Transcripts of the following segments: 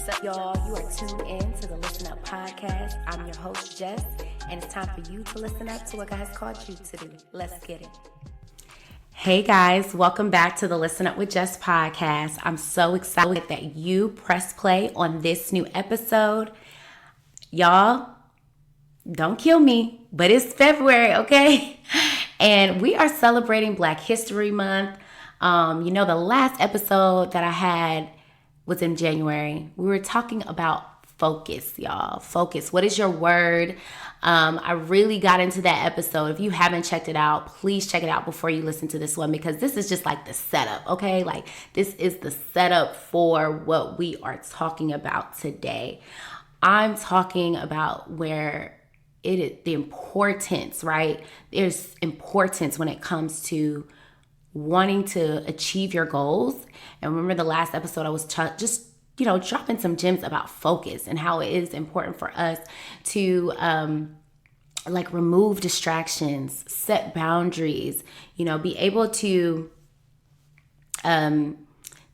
What's up, y'all? You are tuned in to the Listen Up podcast. I'm your host, Jess, and it's time for you to listen up to what God has called you to do. Let's get it. Hey guys, welcome back to the Listen Up with Jess podcast. I'm so excited that you press play on this new episode. Y'all, don't kill me, but it's February, okay? And we are celebrating Black History Month. The last episode that I had was in January. We were talking about focus, y'all. Focus. What is your word? I really got into that episode. If you haven't checked it out, please check it out before you listen to this one, because this is just like the setup, okay? Like, this is the setup for what we are talking about today. I'm talking about where it is the importance, right? There's importance when it comes to wanting to achieve your goals. And remember the last episode I was dropping some gems about focus and how it is important for us to remove distractions, set boundaries, be able to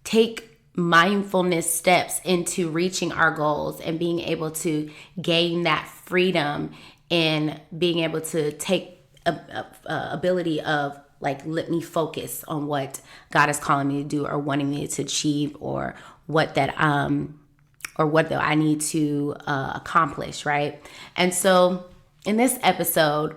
take mindfulness steps into reaching our goals and being able to gain that freedom and being able to take ability of let me focus on what God is calling me to do or wanting me to achieve or what I need to accomplish, right? And so in this episode,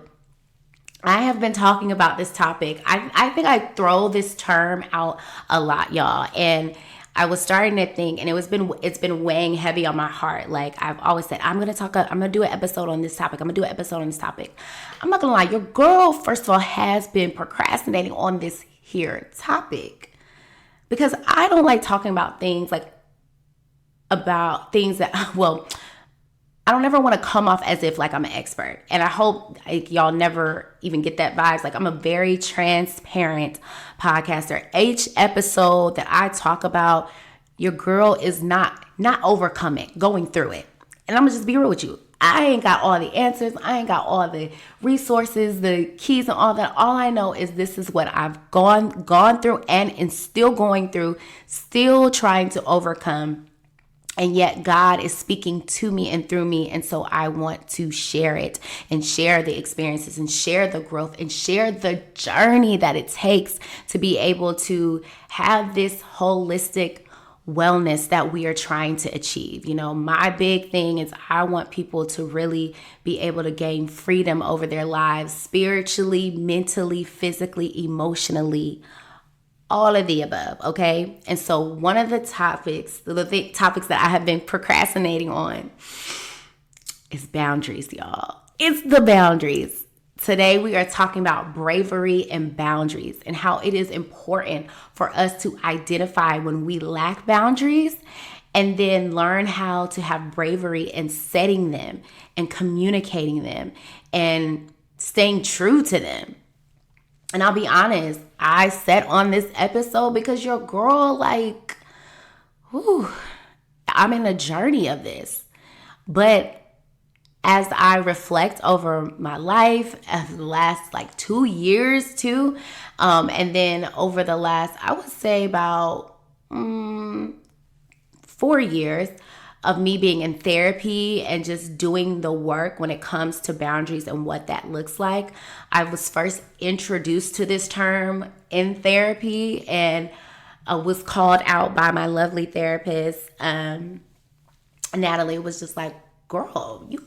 I have been talking about this topic. I think I throw this term out a lot, y'all. And I was starting to think, and it's been weighing heavy on my heart. Like I've always said, I'm gonna do an episode on this topic. I'm not gonna lie, your girl, first of all, has been procrastinating on this here topic because I don't like talking about things that, I don't ever want to come off as if I'm an expert. And I hope y'all never even get that vibes. I'm a very transparent podcaster. Each episode that I talk about, your girl is not overcoming, going through it. And I'm going to just be real with you. I ain't got all the answers. I ain't got all the resources, the keys and all that. All I know is this is what I've gone through and still going through, still trying to overcome. And yet God is speaking to me and through me. And so I want to share it and share the experiences and share the growth and share the journey that it takes to be able to have this holistic wellness that we are trying to achieve. My big thing is I want people to really be able to gain freedom over their lives spiritually, mentally, physically, emotionally, all of the above, okay? And so one of the topics that I have been procrastinating on is boundaries, y'all. It's the boundaries. Today we are talking about bravery and boundaries and how it is important for us to identify when we lack boundaries and then learn how to have bravery in setting them and communicating them and staying true to them. And I'll be honest, I sat on this episode because your girl, I'm in a journey of this. But as I reflect over my life, as the last 2 years too, and then over the last, I would say about 4 years of me being in therapy and just doing the work when it comes to boundaries and what that looks like. I was first introduced to this term in therapy and was called out by my lovely therapist. Natalie was just like, girl, you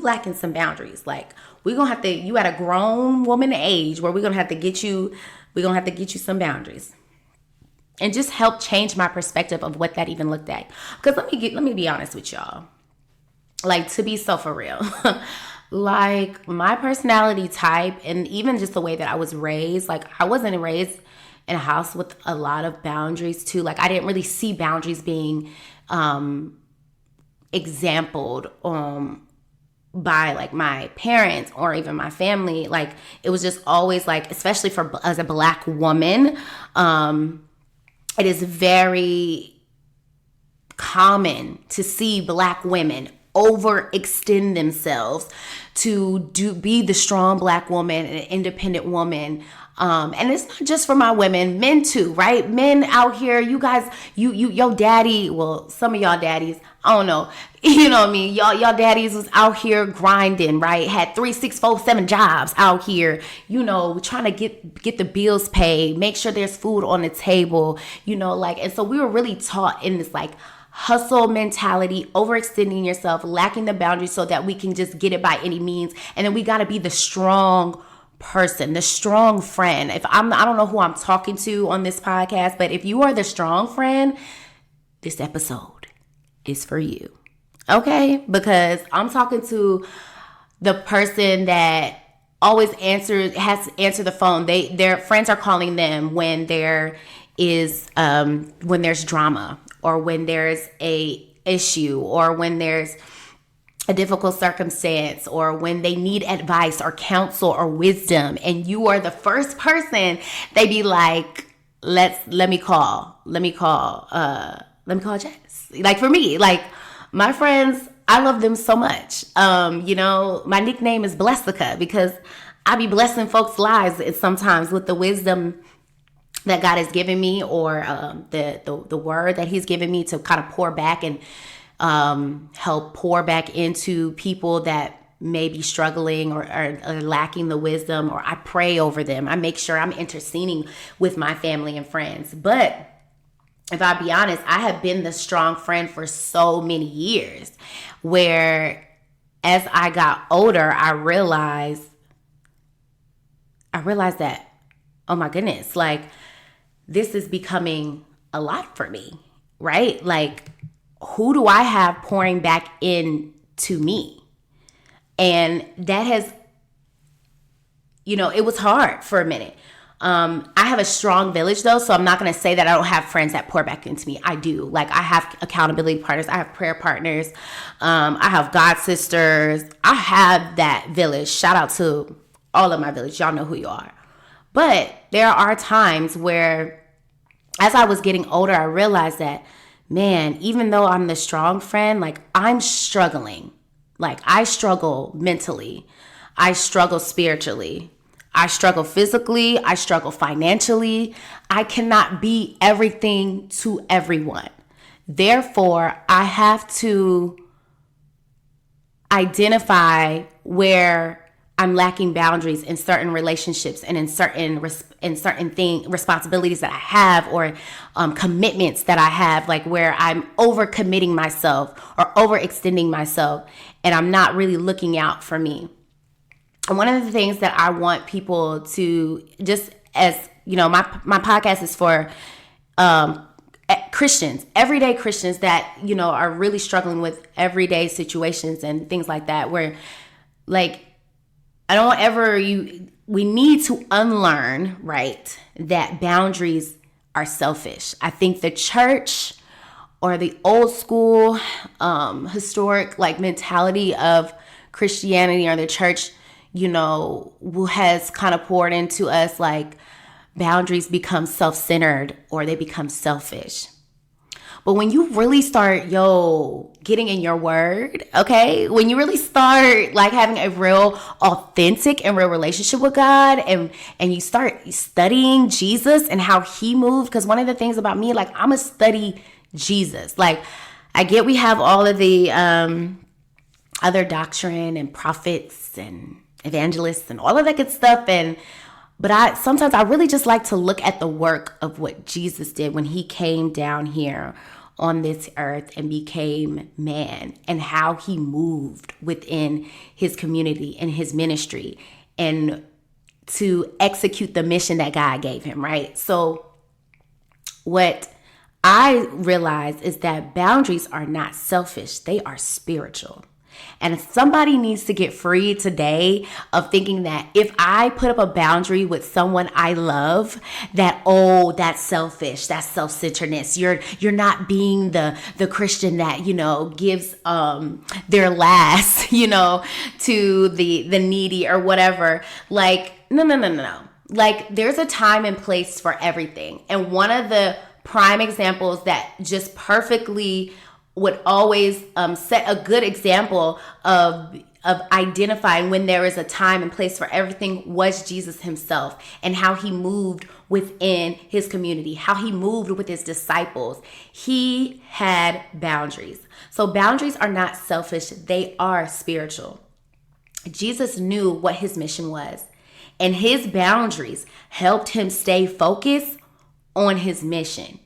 lacking some boundaries. We're gonna have to, you at a grown woman age where we're gonna have to get you some boundaries. And just help change my perspective of what that even looked like. Because let me be honest with y'all. To be so for real. My personality type and even just the way that I was raised, I wasn't raised in a house with a lot of boundaries too. I didn't really see boundaries being exampled by my parents or even my family. It was just always especially as a Black woman, it is very common to see Black women overextend themselves to be the strong Black woman and independent woman. And it's not just for my women, men too, right? Men out here, you guys, your daddy, well, some of y'all daddies, I don't know, you know what I mean? Y'all daddies was out here grinding, right? Had 3, 6, 4, 7 jobs out here, you know, trying to get the bills paid, make sure there's food on the table, you know, like, and so we were really taught in this like hustle mentality, overextending yourself, lacking the boundaries so that we can just get it by any means. And then we got to be the strong person, the strong friend. I don't know who I'm talking to on this podcast, but if you are the strong friend, this episode is for you. Okay? Because I'm talking to the person that always has to answer the phone. Their friends are calling them when there's drama, or when there's a issue, or when there's a difficult circumstance, or when they need advice or counsel or wisdom, and you are the first person they be like, let me call Jess. Like for me, like my friends, I love them so much. You know, my nickname is Blessica because I be blessing folks' lives sometimes with the wisdom that God has given me, or the word that He's given me to kind of pour back and help pour back into people that may be struggling or are lacking the wisdom, or I pray over them. I make sure I'm interceding with my family and friends. But if I be honest, I have been the strong friend for so many years, where as I got older, I realized that, oh my goodness, like this is becoming a lot for me, right? Like, who do I have pouring back into me? And that has, you know, it was hard for a minute. I have a strong village though, so I'm not going to say that I don't have friends that pour back into me. I do. Like, I have accountability partners. I have prayer partners. I have God sisters. I have that village. Shout out to all of my village. Y'all know who you are. But there are times where, as I was getting older, I realized that, man, even though I'm the strong friend, like I'm struggling. Like I struggle mentally. I struggle spiritually. I struggle physically. I struggle financially. I cannot be everything to everyone. Therefore, I have to identify where I'm lacking boundaries in certain relationships and in certain responsibilities that I have, or commitments that I have, like where I'm overcommitting myself or overextending myself, and I'm not really looking out for me. And one of the things that I want people to, just as you know, my podcast is for Christians, everyday Christians that, you know, are really struggling with everyday situations and things like that, where like, we need to unlearn, right, that boundaries are selfish. I think the church, or the old school, historic like mentality of Christianity, or the church, you know, has kind of poured into us like boundaries become self-centered, or they become selfish. But when you really start, getting in your word, okay? When you really start like having a real authentic and real relationship with God, and you start studying Jesus and how He moved, because one of the things about me, like I'm going to study Jesus. Like I get we have all of the other doctrine and prophets and evangelists and all of that good stuff, but sometimes I really just like to look at the work of what Jesus did when He came down here on this earth and became man, and how He moved within His community and His ministry, and to execute the mission that God gave Him, right? So what I realize is that boundaries are not selfish, they are spiritual. And somebody needs to get free today of thinking that if I put up a boundary with someone I love, that, oh, that's selfish, that's self-centeredness. You're not being the Christian that, you know, gives their last, you know, to the needy or whatever. Like, no. Like, there's a time and place for everything. And one of the prime examples that just perfectly would always set a good example of identifying when there is a time and place for everything was Jesus himself, and how he moved within his community, how he moved with his disciples. He had boundaries. So boundaries are not selfish, they are spiritual. Jesus knew what his mission was, and his boundaries helped him stay focused on his mission.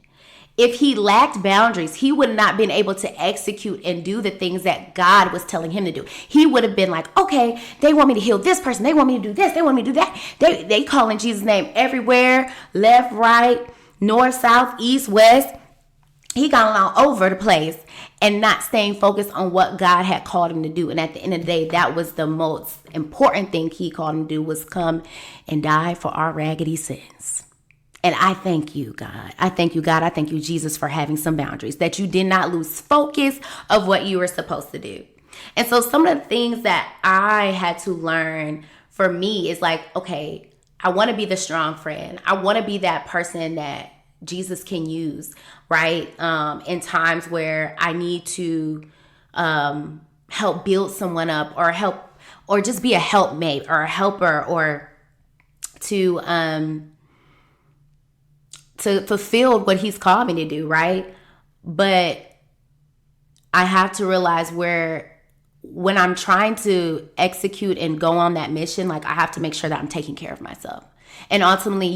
If he lacked boundaries, he would not have been able to execute and do the things that God was telling him to do. He would have been like, okay, they want me to heal this person. They want me to do this. They want me to do that. They calling Jesus' name everywhere, left, right, north, south, east, west. He got all over the place and not staying focused on what God had called him to do. And at the end of the day, that was the most important thing he called him to do, was come and die for our raggedy sins. And I thank you, God. I thank you, God. I thank you, Jesus, for having some boundaries, that you did not lose focus of what you were supposed to do. And so some of the things that I had to learn for me is like, okay, I want to be the strong friend. I want to be that person that Jesus can use, right? In times where I need to help build someone up, or just be a helpmate or a helper, or to fulfill what he's called me to do, right? But I have to realize when I'm trying to execute and go on that mission, like I have to make sure that I'm taking care of myself. And ultimately,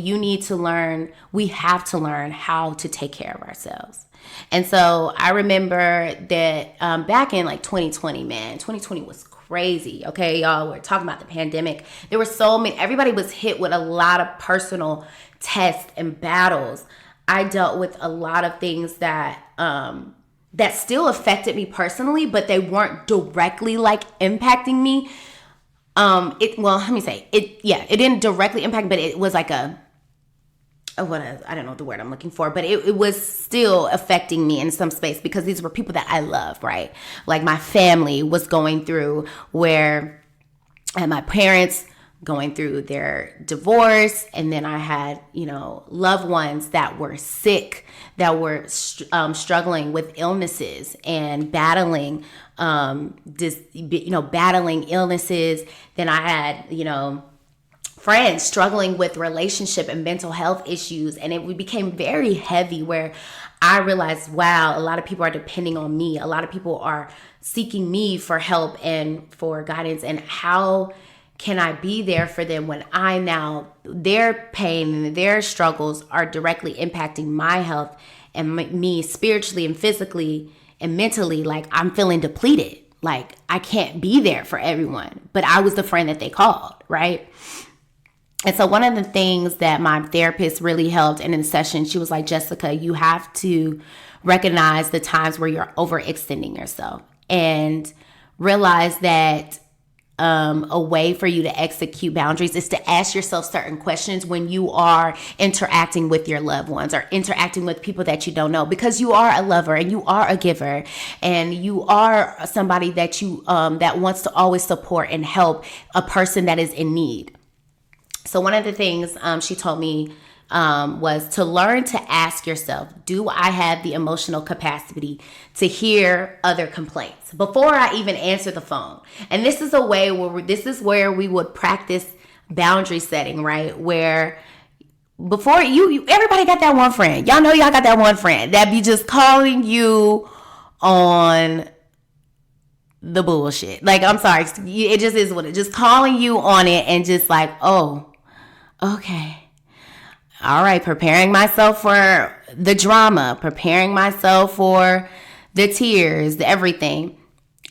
we have to learn how to take care of ourselves. And so I remember that back in like 2020, man, 2020 was crazy. Okay, y'all, we're talking about the pandemic. There were so many, everybody was hit with a lot of personal tests and battles. I dealt with a lot of things that still affected me personally, but they weren't directly like impacting me. It didn't directly impact, but it was like I don't know the word I'm looking for, but it was still affecting me in some space, because these were people that I love, right? Like my family was going through and my parents going through their divorce, and then I had, loved ones that were sick, that were struggling with illnesses and battling battling illnesses. Then I had, friends struggling with relationship and mental health issues, and it became very heavy, where I realized, wow, a lot of people are depending on me. A lot of people are seeking me for help and for guidance, and how can I be there for them when their pain and their struggles are directly impacting my health and me spiritually and physically and mentally? Like, I'm feeling depleted. Like, I can't be there for everyone, but I was the friend that they called, right? And so one of the things that my therapist really helped in the session, she was like, Jessica, you have to recognize the times where you're overextending yourself, and realize that a way for you to execute boundaries is to ask yourself certain questions when you are interacting with your loved ones or interacting with people that you don't know, because you are a lover and you are a giver, and you are somebody that that wants to always support and help a person that is in need. So one of the things she told me was to learn to ask yourself, do I have the emotional capacity to hear other complaints before I even answer the phone? And this is where we would practice boundary setting, right? Where before everybody got that one friend. Y'all know y'all got that one friend that be just calling you on the bullshit. Like, I'm sorry, it just is what it just calling you on it, and just like, oh, okay. All right, preparing myself for the drama, preparing myself for the tears, everything.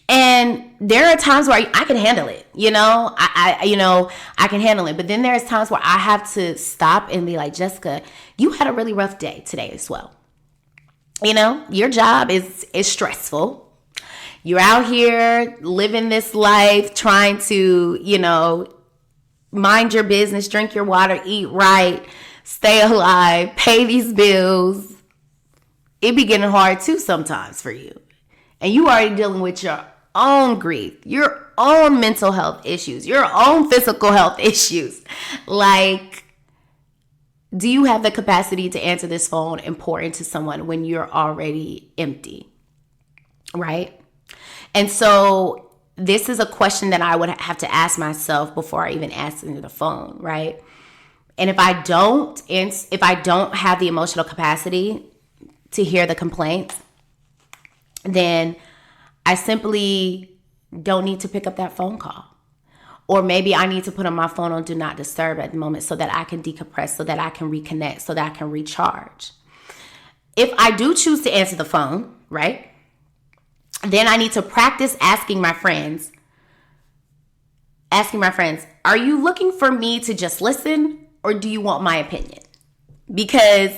And there are times where I can handle it, I can handle it. But then there's times where I have to stop and be like, Jessica, you had a really rough day today as well. Your job is stressful. You're out here living this life, trying to, mind your business, drink your water, eat right, stay alive, pay these bills. It be getting hard too sometimes for you. And you already dealing with your own grief, your own mental health issues, your own physical health issues. Like, do you have the capacity to answer this phone and pour into someone when you're already empty? right? And so this is a question that I would have to ask myself before I even answer the phone, right? And if I don't have the emotional capacity to hear the complaints, then I simply don't need to pick up that phone call. Or maybe I need to put on my phone on do not disturb at the moment so that I can decompress, so that I can reconnect, so that I can recharge. If I do choose to answer the phone, right, then I need to practice asking my friends, are you looking for me to just listen, or do you want my opinion? Because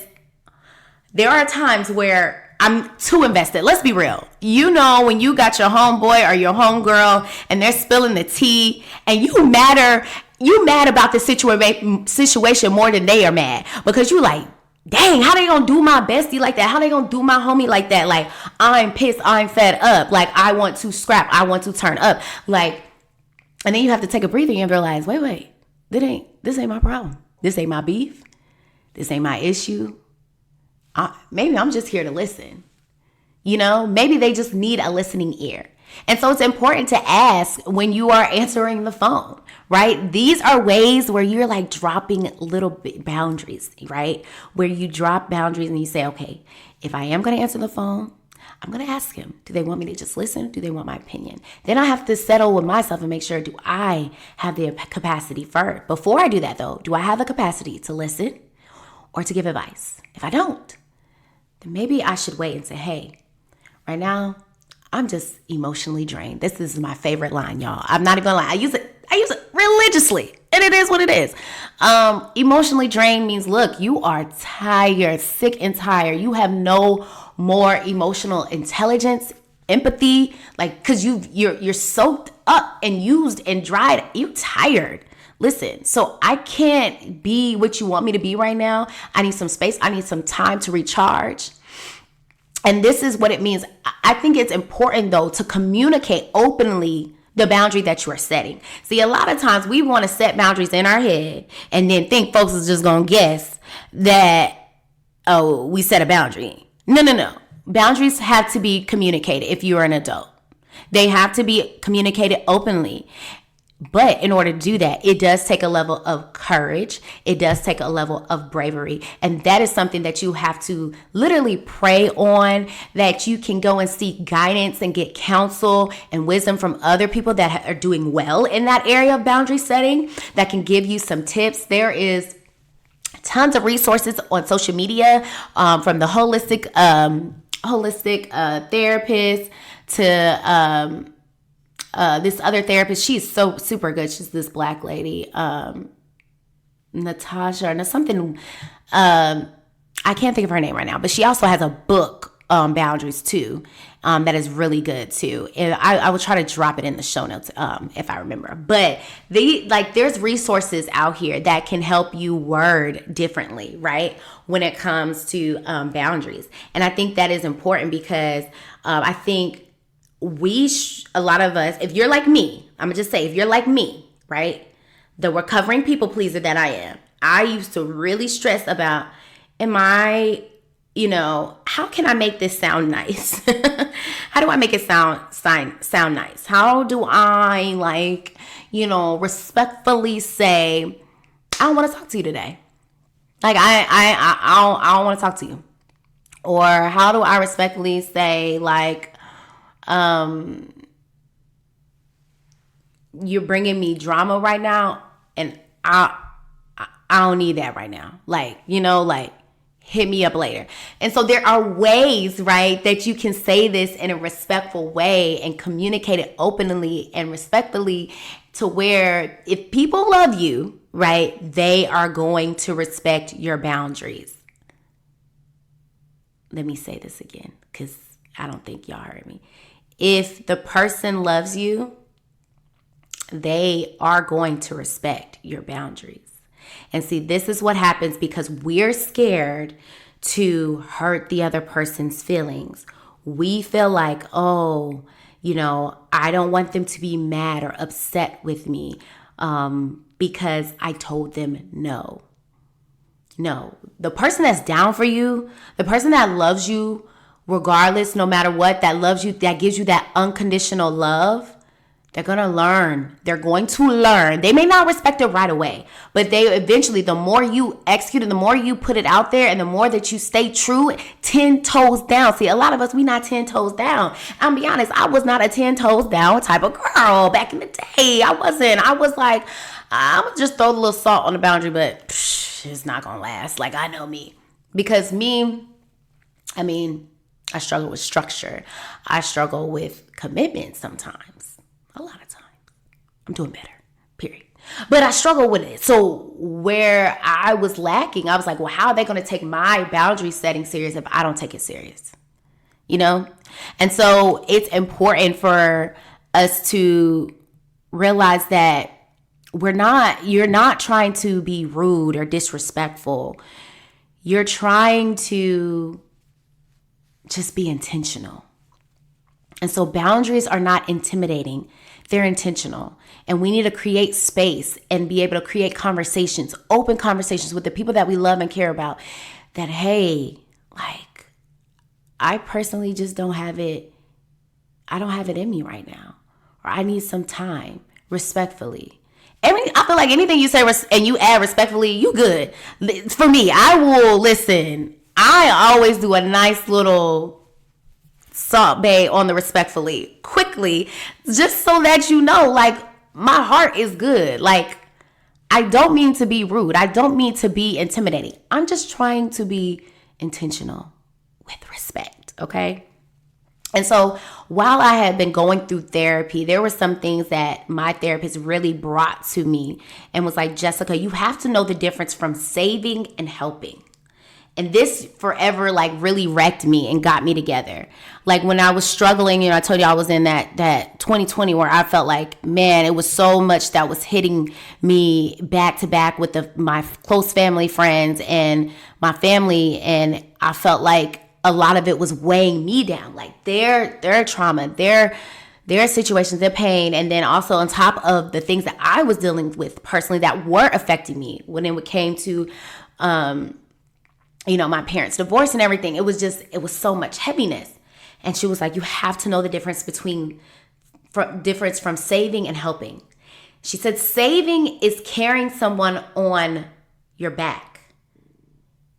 there are times where I'm too invested. Let's be real. You know, when you got your homeboy or your homegirl and they're spilling the tea and you mad about the situation more than they are mad, because you like, dang, how they gonna do my bestie like that? How they gonna do my homie like that? Like, I'm pissed, I'm fed up. Like, I want to scrap, I want to turn up. Like, and then you have to take a breather and realize, wait, this ain't my problem. This ain't my beef. This ain't my issue. Maybe I'm just here to listen. You know, maybe they just need a listening ear. And so it's important to ask when you are answering the phone, right? These are ways where you're like dropping little boundaries, right? Where you drop boundaries and you say, okay, if I am going to answer the phone, I'm going to ask him, do they want me to just listen? Do they want my opinion? Then I have to settle with myself and make sure, do I have the capacity first? Before I do that though, do I have the capacity to listen or to give advice? If I don't, then maybe I should wait and say, hey, right now, I'm just emotionally drained. This is my favorite line, y'all. I'm not even gonna lie. I use it religiously, and it is what it is. Emotionally drained means, look, you are tired, sick and tired. You have no more emotional intelligence, empathy, like, because you're soaked up and used and dried. You're tired. Listen, so I can't be what you want me to be right now. I need some space. I need some time to recharge. And this is what it means. I think it's important, though, to communicate openly the boundary that you are setting. See, a lot of times we want to set boundaries in our head and then think folks is just going to guess that, oh, we set a boundary. No. Boundaries have to be communicated if you are an adult. They have to be communicated openly. But in order to do that, it does take a level of courage. It does take a level of bravery. And that is something that you have to literally pray on, that you can go and seek guidance and get counsel and wisdom from other people that are doing well in that area of boundary setting that can give you some tips. There is tons of resources on social media, from the holistic therapist to this other therapist. She's so super good. She's this black lady, Natasha or something. I can't think of her name right now, but she also has a book, Boundaries too, that is really good too. And I will try to drop it in the show notes if I remember. But there's resources out here that can help you word differently, right, when it comes to boundaries. And I think that is important because I think a lot of us, if you're like me, I'm gonna just say, if you're like me, right, the recovering people pleaser that I am, I used to really stress about, how can I make this sound nice? How do I make it sound nice? How do I respectfully say, I don't want to talk to you today. Like I don't want to talk to you. Or how do I respectfully say, you're bringing me drama right now, and I don't need that right now. Hit me up later. And so there are ways, right, that you can say this in a respectful way and communicate it openly and respectfully, to where if people love you, right, they are going to respect your boundaries. Let me say this again, because I don't think y'all heard me. If the person loves you, they are going to respect your boundaries. And see, this is what happens because we're scared to hurt the other person's feelings. We feel like, I don't want them to be mad or upset with me because I told them no. No, the person that's down for you, the person that loves you, regardless, no matter what, that loves you, that gives you that unconditional love, they're going to learn. They're going to learn. They may not respect it right away, but they eventually, the more you execute and the more you put it out there and the more that you stay true, 10 toes down. See, a lot of us, we not 10 toes down. I'll be honest, I was not a 10 toes down type of girl back in the day. I wasn't. I was like, I'm going to just throw a little salt on the boundary, but it's not going to last. Like, I know me. Because me, I mean, I struggle with structure. I struggle with commitment sometimes. A lot of times. I'm doing better, period. But I struggle with it. So where I was lacking, I was like, well, how are they going to take my boundary setting serious if I don't take it serious? You know? And so it's important for us to realize that you're not trying to be rude or disrespectful. You're trying to just be intentional. And so boundaries are not intimidating. They're intentional. And we need to create space and be able to create conversations, open conversations with the people that we love and care about that, hey, like, I personally just don't have it. I don't have it in me right now. Or I need some time, respectfully. I feel like anything you say and you add respectfully, you good. For me, I will listen. I always do a nice little Salt Bae on the respectfully quickly, just so that you know, like, my heart is good. Like, I don't mean to be rude. I don't mean to be intimidating. I'm just trying to be intentional with respect. Okay. And so while I had been going through therapy, there were some things that my therapist really brought to me and was like, Jessica, you have to know the difference from saving and helping. And this forever, like, really wrecked me and got me together. Like, when I was struggling, I told you I was in that 2020 where I felt like, man, it was so much that was hitting me back to back with my close family friends and my family. And I felt like a lot of it was weighing me down, like their trauma, their situations, their pain. And then also on top of the things that I was dealing with personally that were affecting me when it came to, my parents' divorce and everything. It was so much heaviness. And she was like, you have to know the difference from saving and helping. She said, saving is carrying someone on your back.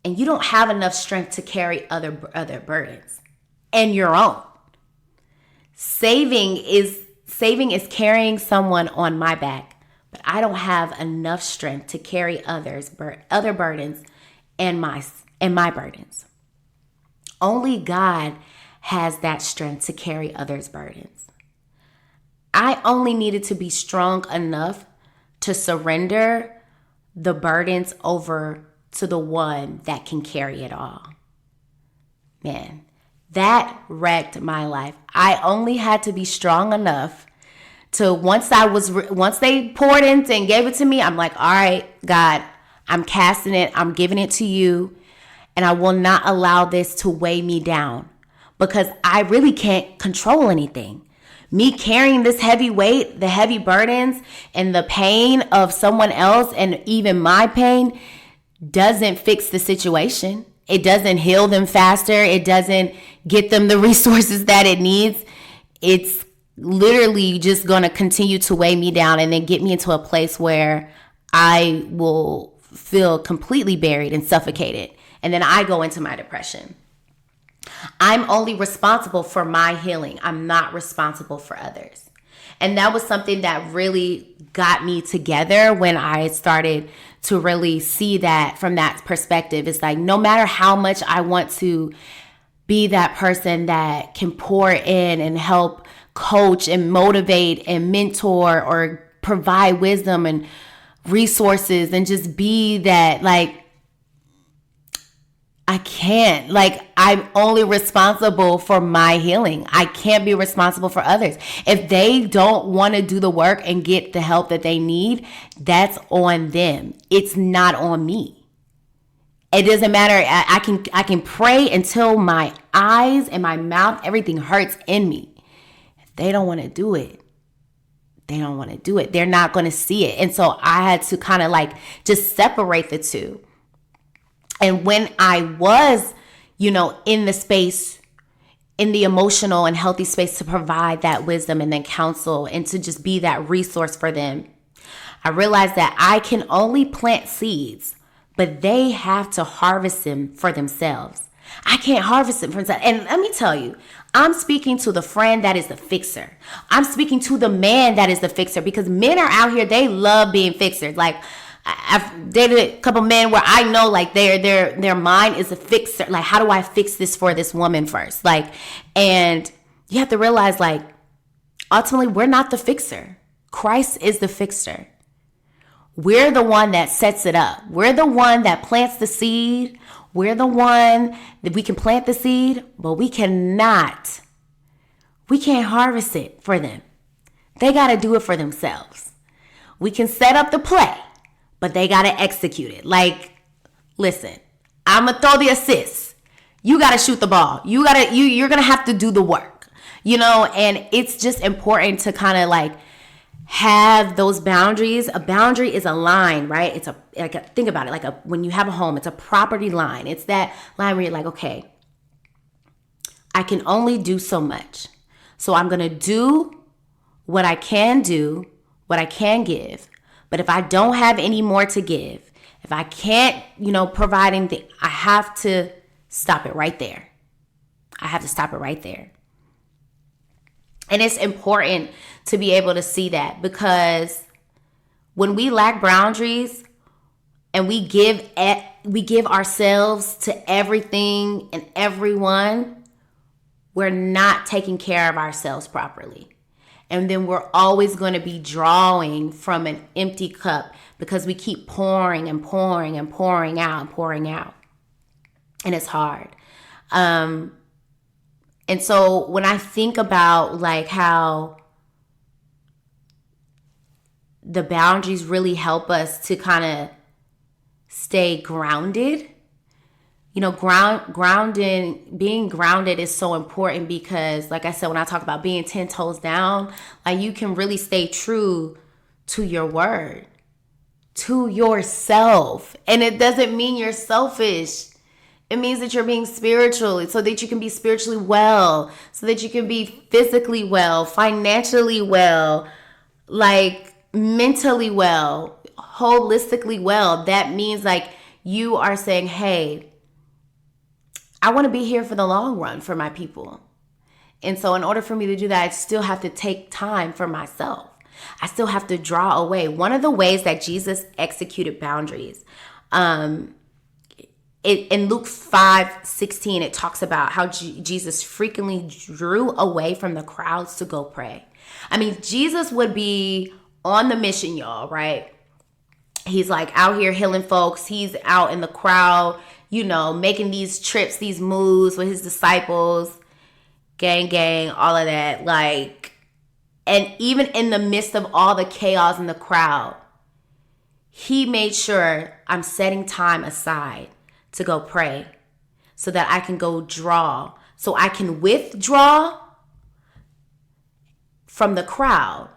And you don't have enough strength to carry other burdens and your own. Saving is carrying someone on my back, but I don't have enough strength to carry other burdens and my burdens. Only God has that strength to carry others' burdens. I only needed to be strong enough to surrender the burdens over to the one that can carry it all. Man, that wrecked my life. I only had to be strong enough to, once they poured in and gave it to me, I'm like, all right, God, I'm casting it. I'm giving it to you. And I will not allow this to weigh me down because I really can't control anything. Me carrying this heavy weight, the heavy burdens and the pain of someone else and even my pain doesn't fix the situation. It doesn't heal them faster. It doesn't get them the resources that it needs. It's literally just going to continue to weigh me down and then get me into a place where I will feel completely buried and suffocated. And then I go into my depression. I'm only responsible for my healing. I'm not responsible for others. And that was something that really got me together when I started to really see that from that perspective. It's like, no matter how much I want to be that person that can pour in and help coach and motivate and mentor or provide wisdom and resources and just be that, like, I can't. Like, I'm only responsible for my healing. I can't be responsible for others. If they don't want to do the work and get the help that they need, that's on them. It's not on me. It doesn't matter. I can pray until my eyes and my mouth, everything hurts in me. If they don't want to do it, they don't want to do it. They're not going to see it. And so I had to kind of like just separate the two. And when I was, in the space in the emotional and healthy space to provide that wisdom and then counsel and to just be that resource for them. I realized that I can only plant seeds, but they have to harvest them for themselves. I can't harvest them for themselves. And let me tell you, I'm speaking to the friend that is the fixer. I'm speaking to the man that is the fixer, because men are out here, they love being fixers. Like, I've dated a couple men where I know like their mind is a fixer. Like, how do I fix this for this woman first? Like, and you have to realize, like, ultimately we're not the fixer. Christ is the fixer. We're the one that sets it up. We're the one that plants the seed. We're the one that we can plant the seed, but we can't harvest it for them. They got to do it for themselves. We can set up the play, but they got to execute it. Like, listen, I'm going to throw the assist. You got to shoot the ball. You're going to have to do the work, and it's just important to kind of like have those boundaries. A boundary is a line, right? It's think about it, like when you have a home, it's a property line. It's that line where you're like, okay, I can only do so much. So I'm going to do what I can do, what I can give. But if I don't have any more to give, if I can't, provide anything, I have to stop it right there. And it's important to be able to see that, because when we lack boundaries and we give ourselves to everything and everyone, we're not taking care of ourselves properly. And then we're always going to be drawing from an empty cup, because we keep pouring and pouring and pouring out and pouring out. And it's hard. And so when I think about like how the boundaries really help us to kind of stay grounded, being grounded is so important, because like I said, when I talk about being 10 toes down, like you can really stay true to your word, to yourself. And it doesn't mean you're selfish. It means that you're being spiritual, so that you can be spiritually well, so that you can be physically well, financially well, like mentally well, holistically well. That means like you are saying, hey, I want to be here for the long run for my people. And so in order for me to do that, I still have to take time for myself. I still have to draw away. One of the ways that Jesus executed boundaries, in Luke 5:16, it talks about how Jesus frequently drew away from the crowds to go pray. I mean, Jesus would be on the mission, y'all, right? He's like out here healing folks. He's out in the crowd, making these trips, these moves with his disciples, gang, all of that. Like, and even in the midst of all the chaos in the crowd, he made sure I'm setting time aside to go pray so that I can go draw, so I can withdraw from the crowd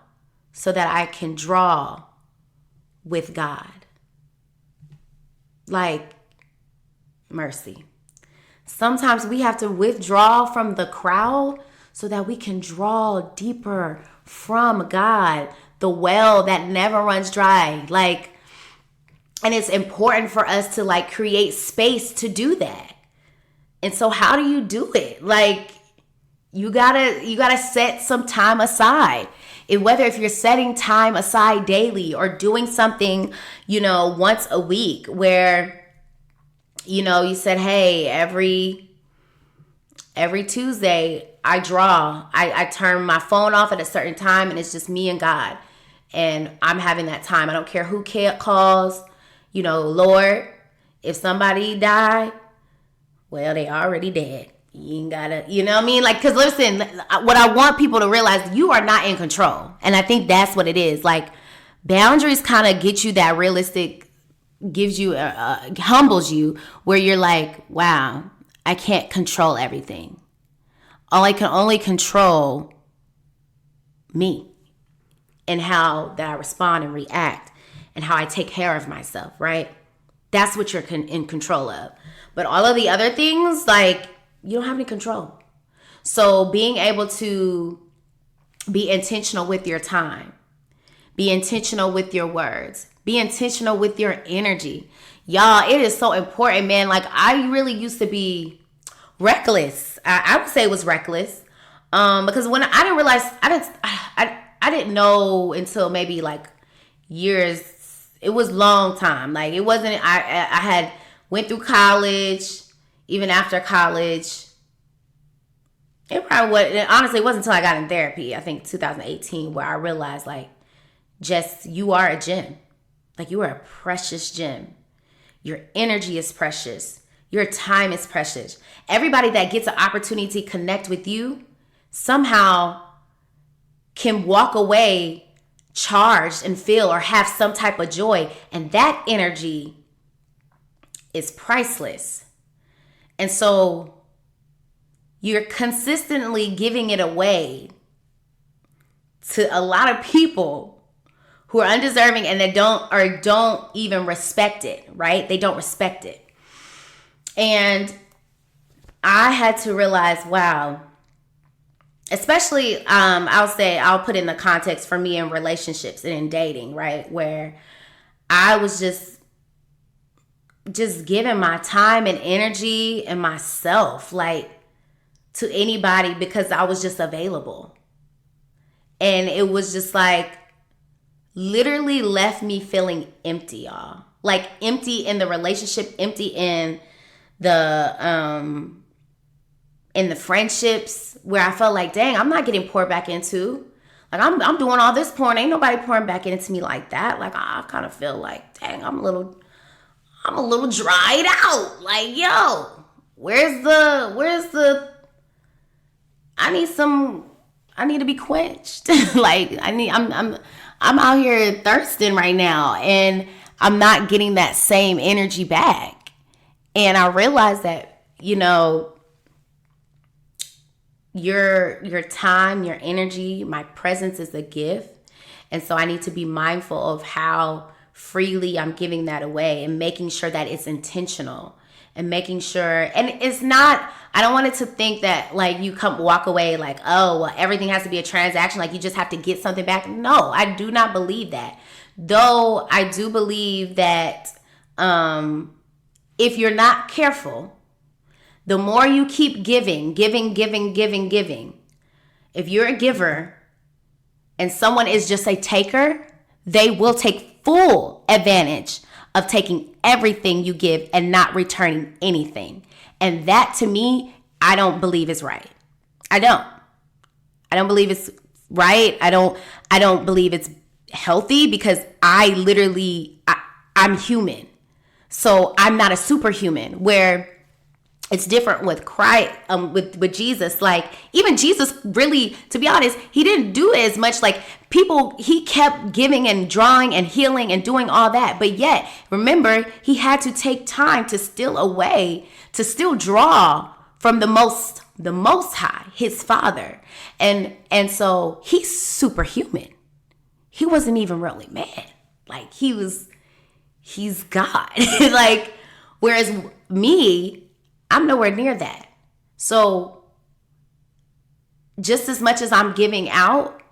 so that I can draw with God. Like, mercy. Sometimes we have to withdraw from the crowd so that we can draw deeper from God, the well that never runs dry. Like, and it's important for us to like create space to do that. And so how do you do it? Like, you gotta set some time aside. Whether if you're setting time aside daily or doing something, once a week where, you said, hey, every Tuesday I draw. I turn my phone off at a certain time and it's just me and God. And I'm having that time. I don't care who calls. Lord, if somebody died, well, they already dead. You ain't gotta, what I mean? Like, because listen, what I want people to realize, you are not in control. And I think that's what it is. Like, boundaries kind of get you that realistic, gives you, humbles you, where you're like, wow, I can't control everything. I can only control me and how that I respond and react and how I take care of myself, right? That's what you're in control of. But all of the other things, like, you don't have any control. So being able to be intentional with your time, be intentional with your words, be intentional with your energy. Y'all, it is so important, man. Like, I really used to be reckless. I would say it was reckless. Because when I didn't realize, I didn't know until maybe like years. It was long time. Like, it wasn't, I had went through college, even after college. It probably was, honestly, it wasn't until I got in therapy, I think 2018, where I realized, like, just, you are a gem. Like, you are a precious gem. Your energy is precious. Your time is precious. Everybody that gets an opportunity to connect with you somehow can walk away charged and feel or have some type of joy. And that energy is priceless. And so you're consistently giving it away to a lot of people who are undeserving and they don't even respect it, right? They don't respect it. And I had to realize, wow, especially I'll put in the context for me in relationships and in dating, right? Where I was just giving my time and energy and myself, like, to anybody because I was just available. And it was just like literally left me feeling empty, y'all. Like, empty in the relationship, empty in the friendships, where I felt like, dang, I'm not getting poured back into. Like, I'm doing all this pouring, ain't nobody pouring back into me like that. Like, I kind of feel like, dang, I'm a little dried out. Like, yo, where's the I need to be quenched. Like, I'm out here thirsting right now, and I'm not getting that same energy back. And I realized that, you know, your time, your energy, my presence is a gift. And so I need to be mindful of how freely I'm giving that away and making sure that it's intentional and making sure, and it's not, I don't want it to think that like you walk away like, oh, well, everything has to be a transaction. Like, you just have to get something back. No, I do not believe that. Though I do believe that if you're not careful, the more you keep giving, if you're a giver and someone is just a taker, they will take full advantage of taking everything you give and not returning anything. And that, to me, I don't believe is right. I don't believe it's right. I don't believe it's healthy, because I'm human. So I'm not a superhuman, where it's different with Christ, with Jesus. Like, even Jesus, really, to be honest, he didn't do as much. Like, he kept giving and drawing and healing and doing all that. But yet, remember, he had to take time to still draw from the most high, his Father. And so he's superhuman. He wasn't even really man. Like, he's God. Like, whereas me, I'm nowhere near that. So just as much as I'm giving out,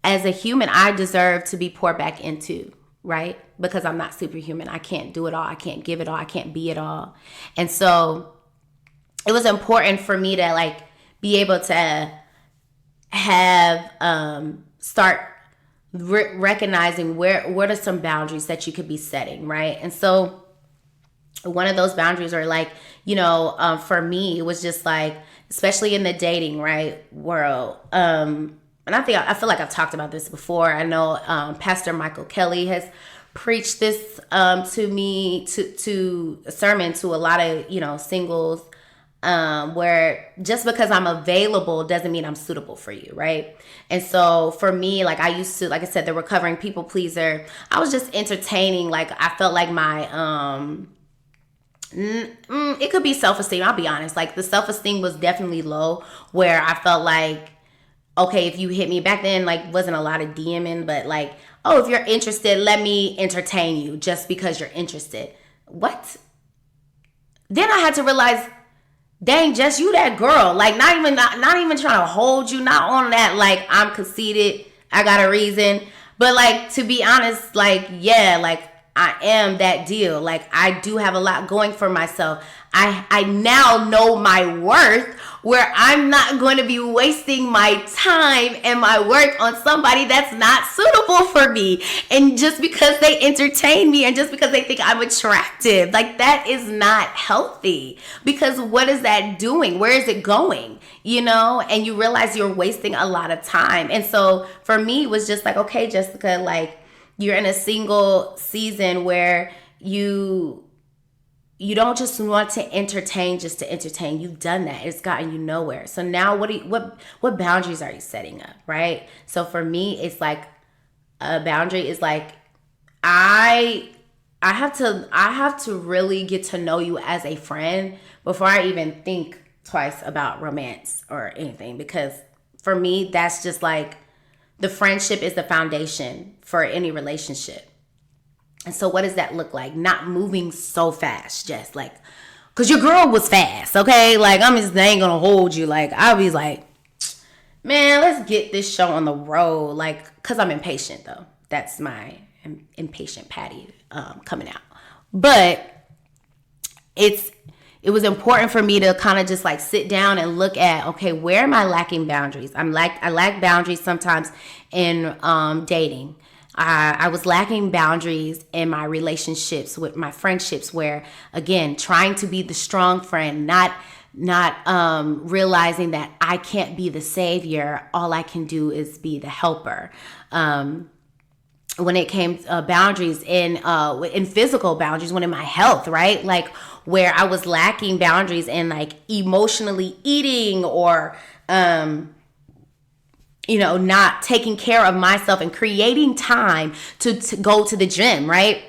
as a human, I deserve to be poured back into, right? Because I'm not superhuman. I can't do it all. I can't give it all. I can't be it all. And so it was important for me to like be able to have start recognizing what are some boundaries that you could be setting, right? And so one of those boundaries are like, you know, for me, it was just like, especially in the dating, right, world. And I feel like I've talked about this before. I know Pastor Michael Kelly has preached this to me, to a sermon to a lot of, you know, singles, where just because I'm available doesn't mean I'm suitable for you, right? And so for me, like, I used to, like I said, the recovering people pleaser, I was just entertaining. Like, I felt like my it could be self-esteem. I'll be honest. Like, the self-esteem was definitely low, where I felt like, okay, if you hit me back then, like, wasn't a lot of DMing, but like, oh, if you're interested, let me entertain you just because you're interested. What? Then I had to realize dang, just you that girl. Like, not even trying to hold you, not on that, like, I'm conceited, I got a reason. But, like, to be honest, like, yeah, like, I am that deal. Like, I do have a lot going for myself. I now know my worth, where I'm not going to be wasting my time and my work on somebody that's not suitable for me. And just because they entertain me and just because they think I'm attractive, like, that is not healthy. Because what is that doing? Where is it going? You know, and you realize you're wasting a lot of time. And so for me, it was just like, okay, Jessica, like, you're in a single season where you don't just want to entertain just to entertain. You've done that. It's gotten you nowhere. So now what boundaries are you setting up, right? So for me, it's like, a boundary is like, I have to really get to know you as a friend before I even think twice about romance or anything. Because for me, that's just like, the friendship is the foundation for any relationship. And so what does that look like? Not moving so fast, just like, because your girl was fast, okay? Like, I ain't gonna hold you. Like, I'll be like, man, let's get this show on the road. Like, because I'm impatient, though. That's my impatient Patty coming out. But it was important for me to kind of just like sit down and look at, okay, where am I lacking boundaries? I lack boundaries sometimes in dating. I was lacking boundaries in my relationships, with my friendships, where, again, trying to be the strong friend, not realizing that I can't be the savior. All I can do is be the helper. When it came to boundaries in physical boundaries, when in my health, right? Like, where I was lacking boundaries in, like, emotionally eating, or not taking care of myself and creating time to go to the gym, right?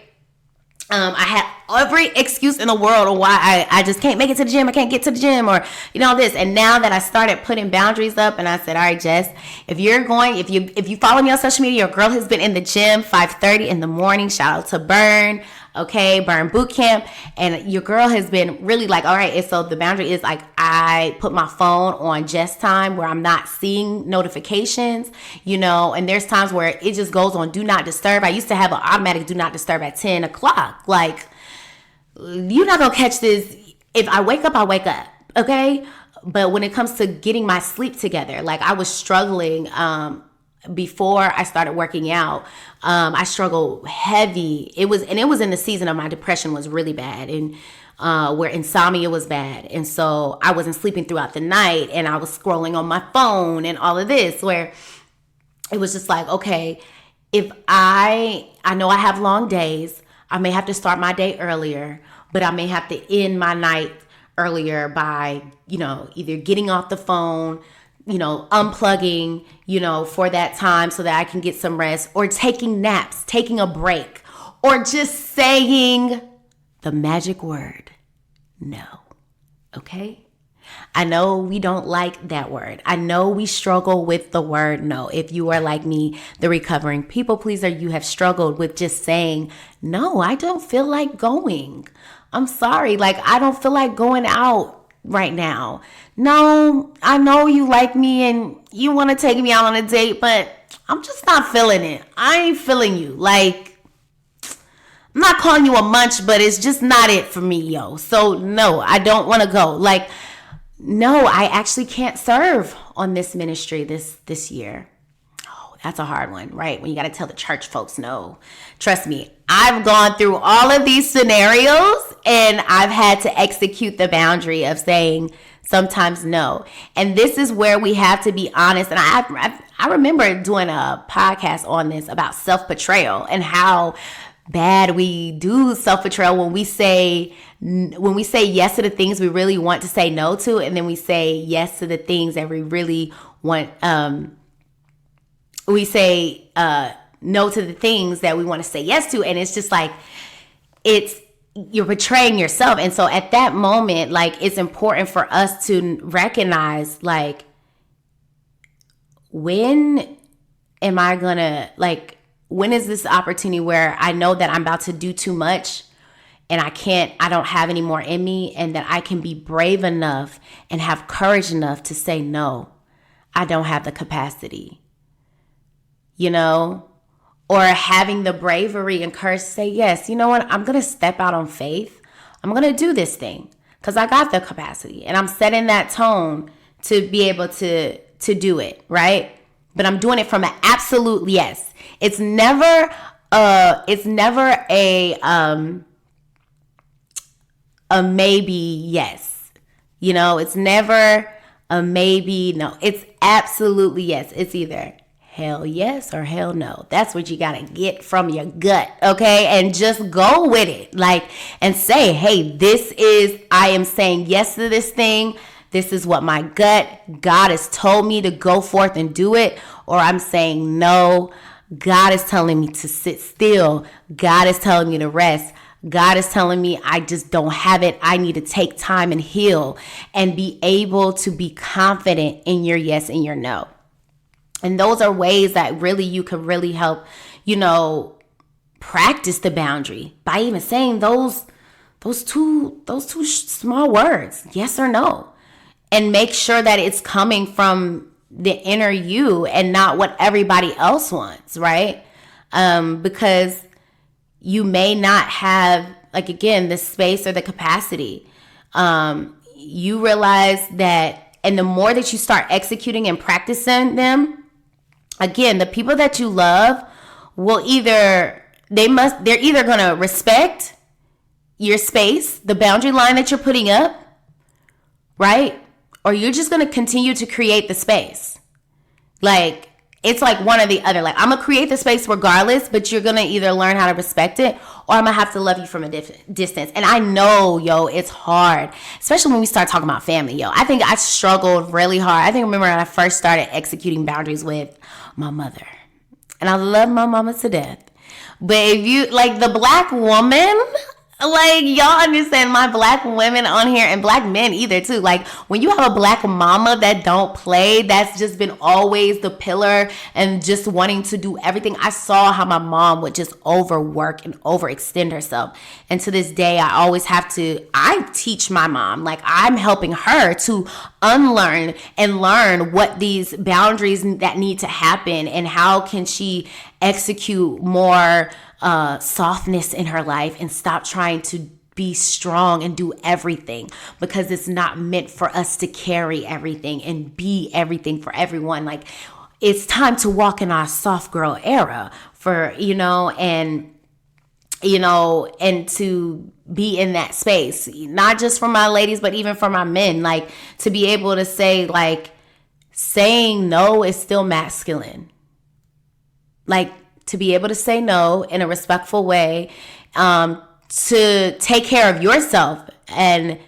I had every excuse in the world of why I just can't make it to the gym. I can't get to the gym, or, this. And now that I started putting boundaries up, and I said, all right, Jess, if you follow me on social media, your girl has been in the gym 5:30 in the morning. Shout out to Burn. Okay, Burn Boot Camp. And your girl has been really like, all right. And so the boundary is like, I put my phone on Jess time, where I'm not seeing notifications, and there's times where it just goes on do not disturb. I used to have an automatic do not disturb at 10 o'clock. Like, you're not going to catch this. If I wake up, I wake up. Okay. But when it comes to getting my sleep together, like, I was struggling, before I started working out. I struggled heavy. It was in the season of my depression was really bad, and where insomnia was bad. And so I wasn't sleeping throughout the night, and I was scrolling on my phone and all of this, where it was just like, okay, if I know I have long days, I may have to start my day earlier, but I may have to end my night earlier by, either getting off the phone, unplugging, for that time so that I can get some rest, or taking naps, taking a break, or just saying the magic word, no. Okay? I know we don't like that word. I know we struggle with the word no. If you are like me, the recovering people pleaser, you have struggled with just saying, no, I don't feel like going. I'm sorry. Like, I don't feel like going out right now. No, I know you like me and you want to take me out on a date, but I'm just not feeling it. I ain't feeling you. Like, I'm not calling you a munch, but it's just not it for me, yo. So no, I don't want to go. Like, no, I actually can't serve on this ministry this year. Oh, that's a hard one, right? When you got to tell the church folks no. Trust me, I've gone through all of these scenarios, and I've had to execute the boundary of saying sometimes no. And this is where we have to be honest. And I remember doing a podcast on this about self-betrayal and how bad we do self-betrayal when we say yes to the things we really want to say no to, and then we say yes to the things that we really want. We say no to the things that we want to say yes to, and it's just like you're betraying yourself. And so at that moment, like, it's important for us to recognize, like, when am I gonna, like, when is this opportunity where I know that I'm about to do too much and I don't have any more in me, and that I can be brave enough and have courage enough to say, no, I don't have the capacity, or having the bravery and courage to say, yes, you know what, I'm going to step out on faith. I'm going to do this thing because I got the capacity, and I'm setting that tone to be able to do it, right? But I'm doing it from an absolute yes. It's never a maybe yes. It's never a maybe no. It's absolutely yes. It's either hell yes or hell no. That's what you got to get from your gut, okay? And just go with it. And say, hey, I am saying yes to this thing. This is what my God has told me to go forth and do it. Or I'm saying no. God is telling me to sit still. God is telling me to rest. God is telling me I just don't have it. I need to take time and heal and be able to be confident in your yes and your no. And those are ways that really you can really help, practice the boundary by even saying those two small words, yes or no. And make sure that it's coming from the inner you and not what everybody else wants, right? Because you may not have, the space or the capacity. You realize that, and the more that you start executing and practicing them, again, the people that you love will they're either going to respect your space, the boundary line that you're putting up, right? Or you're just going to continue to create the space. It's one or the other. I'm going to create the space regardless, but you're going to either learn how to respect it, or I'm going to have to love you from a distance. And I know, it's hard, especially when we start talking about family, I think I struggled really hard. I remember when I first started executing boundaries with my mother. And I love my mama to death. But if you, the black woman, y'all understand, my black women on here, and black men either too. When you have a black mama that don't play, that's just been always the pillar and just wanting to do everything. I saw how my mom would just overwork and overextend herself. And to this day, I teach my mom, I'm helping her to unlearn and learn what these boundaries that need to happen, and how can she execute more softness in her life and stop trying to be strong and do everything, because it's not meant for us to carry everything and be everything for everyone. It's time to walk in our soft girl era and to be in that space, not just for my ladies, but even for my men, to be able to say, saying no is still masculine. To be able to say no in a respectful way, to take care of yourself. And,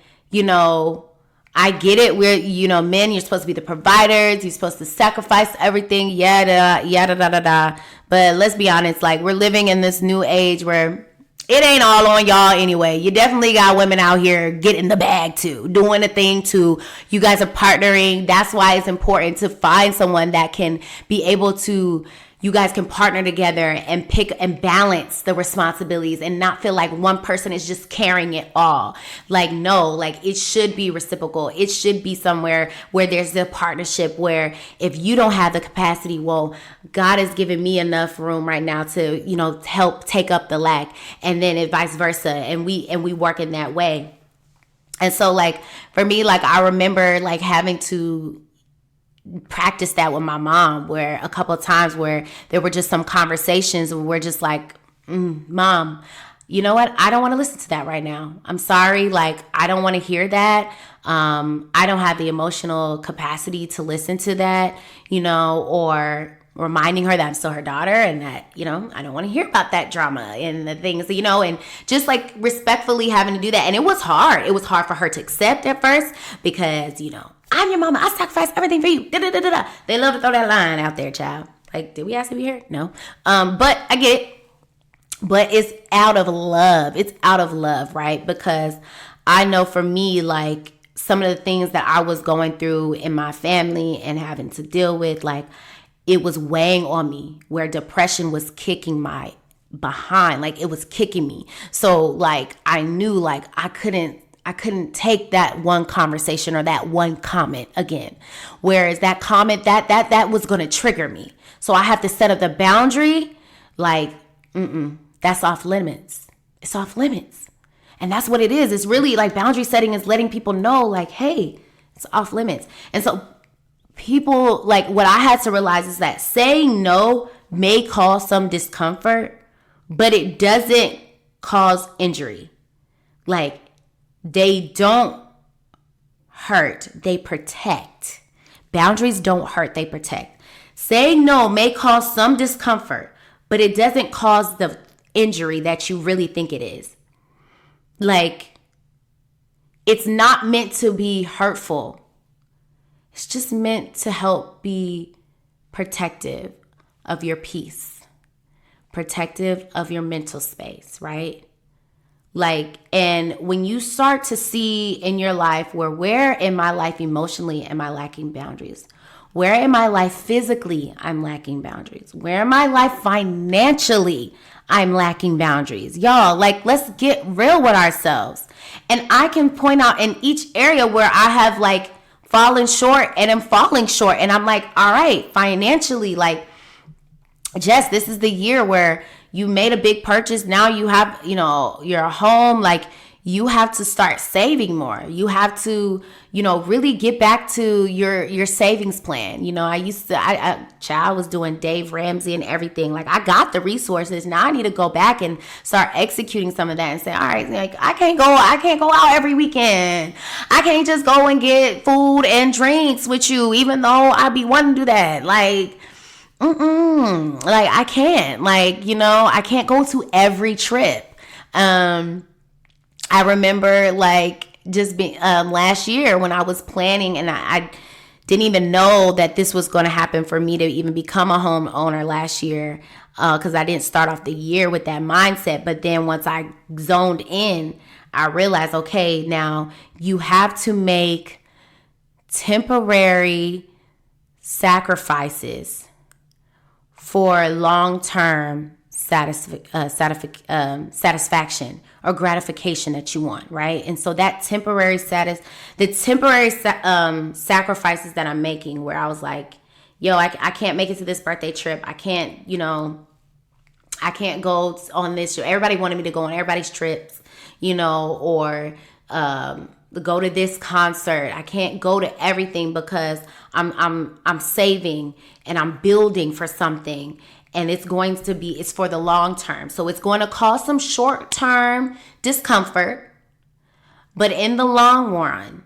I get it. We're, men, you're supposed to be the providers. You're supposed to sacrifice everything. Yada. But let's be honest, we're living in this new age where it ain't all on y'all anyway. You definitely got women out here getting the bag too, doing the thing too. You guys are partnering. That's why it's important to find someone that can be able to, you guys can partner together and pick and balance the responsibilities and not feel like one person is just carrying it all. No, it should be reciprocal. It should be somewhere where there's a partnership where if you don't have the capacity, well, God has given me enough room right now to, help take up the lack, and then it vice versa. And we work in that way. And so for me, I remember having to practice that with my mom, where a couple of times where there were just some conversations where we're just Mom, you know what? I don't want to listen to that right now. I'm sorry. I don't want to hear that. I don't have the emotional capacity to listen to that, or reminding her that I'm still her daughter and that, I don't want to hear about that drama and the things, and just respectfully having to do that. And it was hard. It was hard for her to accept at first because, I'm your mama. I sacrifice everything for you. Da-da-da-da-da. They love to throw that line out there, child. Did we ask to be here? No. But I get it. But it's out of love. It's out of love, right? Because I know for me, some of the things that I was going through in my family and having to deal with, it was weighing on me, where depression was kicking my behind, like it was kicking me. So like I knew like I couldn't take that one conversation or that one comment again. Whereas that comment that was going to trigger me. So I have to set up the boundary like that's off limits. It's off limits. And that's what it is. It's really like boundary setting is letting people know like, hey, it's off limits. And so people, like what I had to realize is that saying no may cause some discomfort, but it doesn't cause injury. Like they don't hurt, they protect. Boundaries don't hurt, they protect. Saying no may cause some discomfort, but it doesn't cause the injury that you really think it is. Like, it's not meant to be hurtful. It's just meant to help be protective of your peace, protective of your mental space, right? Like, and when you start to see in your life where in my life emotionally am I lacking boundaries? Where in my life physically I'm lacking boundaries? Where in my life financially I'm lacking boundaries? Y'all, like, let's get real with ourselves. And I can point out in each area where I have like fallen short and am falling short. And I'm like, all right, financially, like, Jess, this is the year where you made a big purchase. Now you have, your home, like you have to start saving more. You have to, really get back to your savings plan. I was doing Dave Ramsey and everything. Like I got the resources. Now I need to go back and start executing some of that and say, all right, like I can't go out every weekend. I can't just go and get food and drinks with you, even though I be wanting to do that. Like, like I can't, I can't go to every trip. I remember like just being, last year when I was planning and I didn't even know that this was going to happen for me to even become a homeowner last year. Cause I didn't start off the year with that mindset. But then once I zoned in, I realized, okay, now you have to make temporary sacrifices for long-term satisfaction or gratification that you want, right? And so that temporary sacrifices that I'm making, where I was like, yo, I can't make it to this birthday trip. I can't go on this trip. Everybody wanted me to go on everybody's trips, or go to this concert. I can't go to everything because I'm saving and I'm building for something, and it's for the long term. So it's going to cause some short-term discomfort, but in the long run,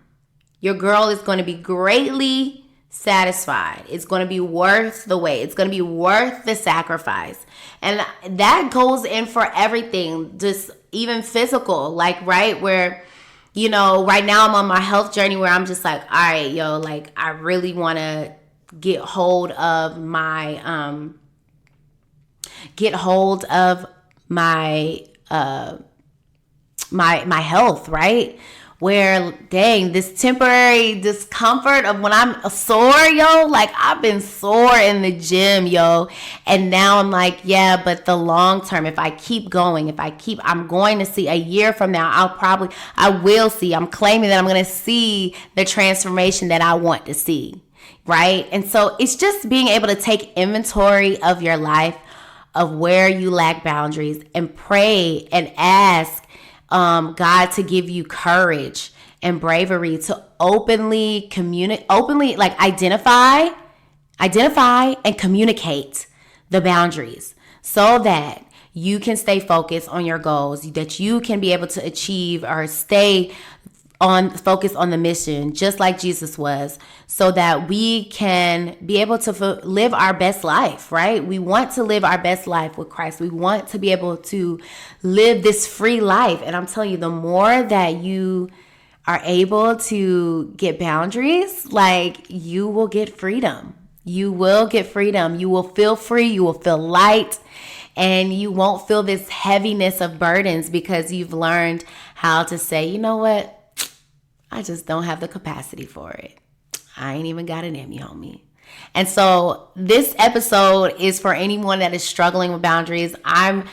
your girl is going to be greatly satisfied. It's going to be worth the wait. It's going to be worth the sacrifice. And that goes in for everything, just even physical, like, right, where right now I'm on my health journey where I'm just like, all right, yo, like I really want to get hold of my my health, right? Where, dang, this temporary discomfort of when I'm sore, yo, like I've been sore in the gym, yo. And now I'm like, yeah, but the long term, if I keep going, I'm going to see a year from now, I'm claiming that I'm going to see the transformation that I want to see, right? And so it's just being able to take inventory of your life, of where you lack boundaries, and pray and ask God to give you courage and bravery to openly like identify and communicate the boundaries so that you can stay focused on your goals, that you can be able to achieve or stay focus on the mission, just like Jesus was, so that we can be able to live our best life, right? We want to live our best life with Christ. We want to be able to live this free life. And I'm telling you, the more that you are able to get boundaries, like you will get freedom. You will get freedom. You will feel free. You will feel light. And you won't feel this heaviness of burdens because you've learned how to say, you know what? I just don't have the capacity for it. I ain't even got it in me, homie. And so this episode is for anyone that is struggling with boundaries. I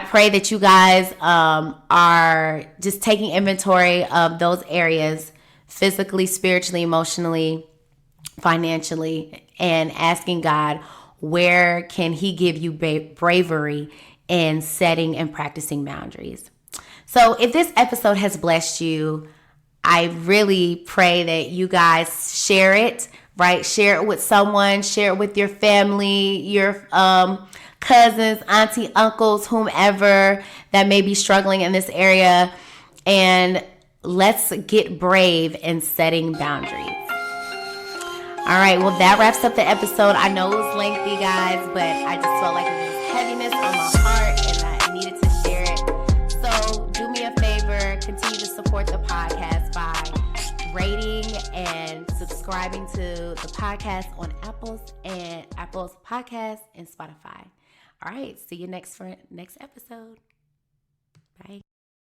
pray that you guys are just taking inventory of those areas, physically, spiritually, emotionally, financially, and asking God, where can he give you bravery in setting and practicing boundaries? So if this episode has blessed you, I really pray that you guys share it, right? Share it with someone, share it with your family, your cousins, auntie, uncles, whomever that may be struggling in this area. And let's get brave in setting boundaries. All right, well, that wraps up the episode. I know it was lengthy, guys, but I just felt like it was heaviness on my heart and I needed to share it. So do me a favor, continue to support the podcast by rating and subscribing to the podcast on Apple's Podcast and Spotify. All right, see you next episode.